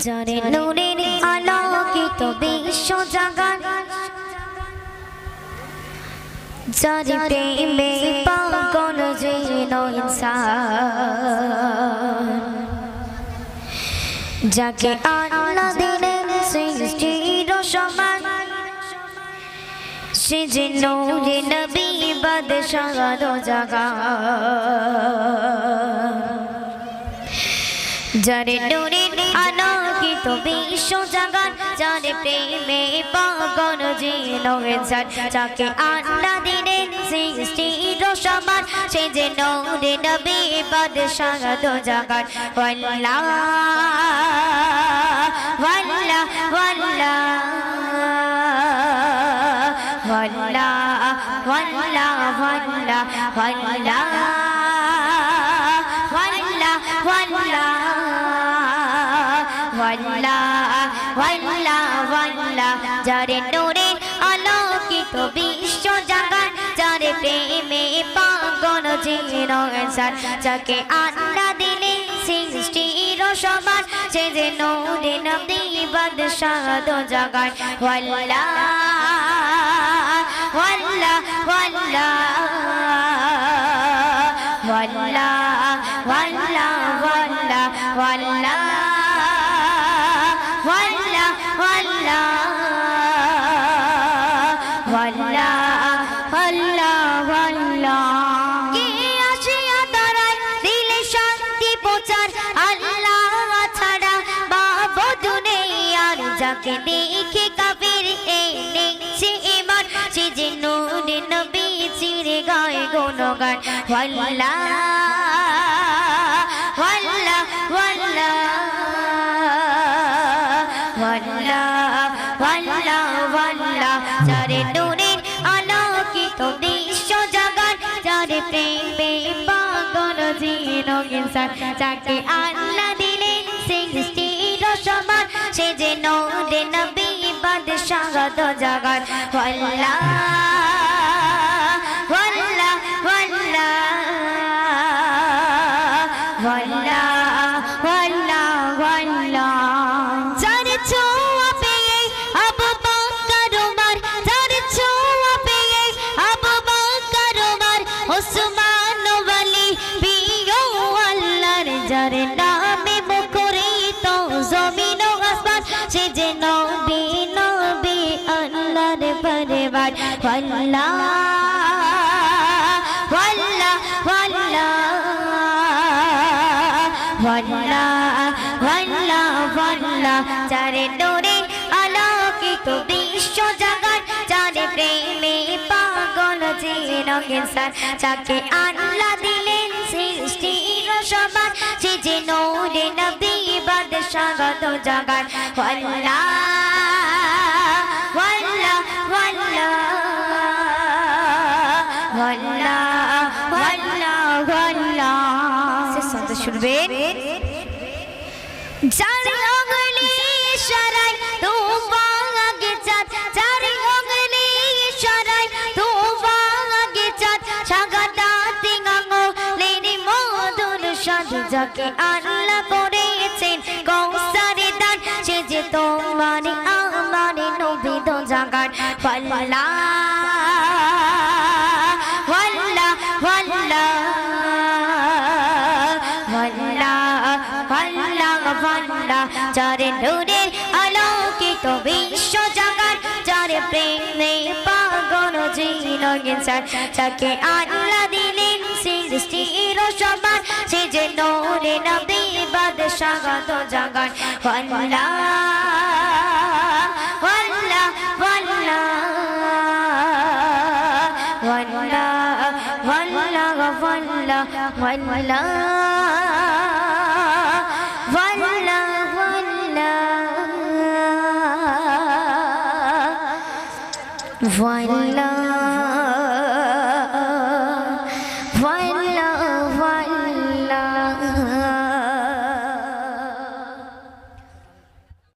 যারে নূরের আলোকিত বিশ্ব জাগান, যারে প্রেমে পাগল যেন ইনসান, যাকে আল্লাহ দিলেন সৃষ্টির সমান, সে যে নূরে নবী বাদশাহ দো জাগান। যারে নূরের আলোকিত বিশ্ব জাগান, যারে প্রেমে পাগল যেন ইনসান, যাকে আল্লাহ দিলেন সৃষ্টির সমান, সে যে নূরে নবী বাদশাহ দো জাগান। ওয়াল্লাহ ওয়াল্লাহ ওয়াল্লাহ ওয়াল্লাহ ওয়াল্লাহ ওয়াল্লাহ ওয়াল্লাহ ওয়াল্লাহ ওয়াল্লাহ ওয়াল্লাহ। যারে নূরের আলোকিত বিশ্ব জাগান, যারে প্রেমে পাগল যেন ইনসান, যাকে আল্লাহ দিলেন সৃষ্টির সমান, সে যে নূরে নবী বাদশাহ দো জাগান। ওয়াল্লাহ ওয়াল্লাহ ওয়াল্লাহ ওয়াল্লাহ ওয়াল্লাহ ওয়াল্লাহ ওয়াল্লাহ যাকে দেখে কাফির এনেছে ঈমান, সে যে নূরে নবী চিরে গায় গুণগান। ওয়াল্লাহ ওয়াল্লাহ ওয়াল্লাহ ওয়াল্লাহ ওয়াল্লাহ ওয়াল্লাহ। যারে নূরের আলোকিত বিশ্ব জাগান, যারে প্রেমে পাগল যেন ইনসান, যাকে আল্লাহ দিলেন সৃষ্টির সমান, সে যে নূরে নবী বাদশাহ দো জাগান। ওয়াল্লাহ ওয়াল্লাহ ওয়াল্লাহ ওয়াল্লাহ ওয়াল্লাহ ওয়াল্লাহ। যারে ছোঁয়া পেয়ে আবু বকর ওমর, যারে ছোঁয়া পেয়ে আবু বকর ওমর, ওসমান ওয়ালি প্রিয় আল্লাহর, যারে নামে মুখরিত জমিন ও আসমান, সে যে নবী নবী আল্লাহর পরবার। ওয়াল্লাহ ওয়াল্লাহ ওয়াল্লাহ ওয়াল্লাহ ওয়াল্লাহ ওয়াল্লাহ। যারে নূরের আলোকিত বিশ্ব জাগান, যারে প্রেমে পাগল যেন ইনসান, যাকে আল্লাহ দিলেন সৃষ্টির সমান, সে যে নূরে নবী বাদশাহ দো জাগান। ওয়াল্লাহ ওয়াল্লাহ ওয়াল্লাহ ওয়াল্লাহ ওয়াল্লাহ ওয়াল্লাহ। সে সাথে শুনবেন। যারে আঙ্গুলি ইশারায় তোবা আগে চাঁদ, যারে আঙ্গুলি ইশারায় তোবা আগে চাঁদ, সাগাদাতে আঙ্গুলের মধুর স্বাদ, যাকে আল্লাহ করেছেন কৌসারে দান, সে যে তোমার আমার নবী দো জাগান। ওয়াল্লাহ ওয়াল্লাহ ওয়াল্লাহ ওয়াল্লাহ ওয়াল্লাহ ওয়াল্লাহ। যারে নূরের আলোকিত বিশ্ব জাগান, যারে প্রেমে পাগল যেন ইনসান, যাকে আল্লাহ দিলেন সৃষ্টির সমান, সে যে নূরে নবী বাদশাহ দো জাগান। ওয়াল্লাহ ওয়াল্লাহ ওয়াল্লাহ ওয়াল্লাহ ওয়াল্লাহ ওয়াল্লাহ ওয়াল্লাহ ওয়াল্লাহ ওয়াল্লাহ ওয়াল্লাহ।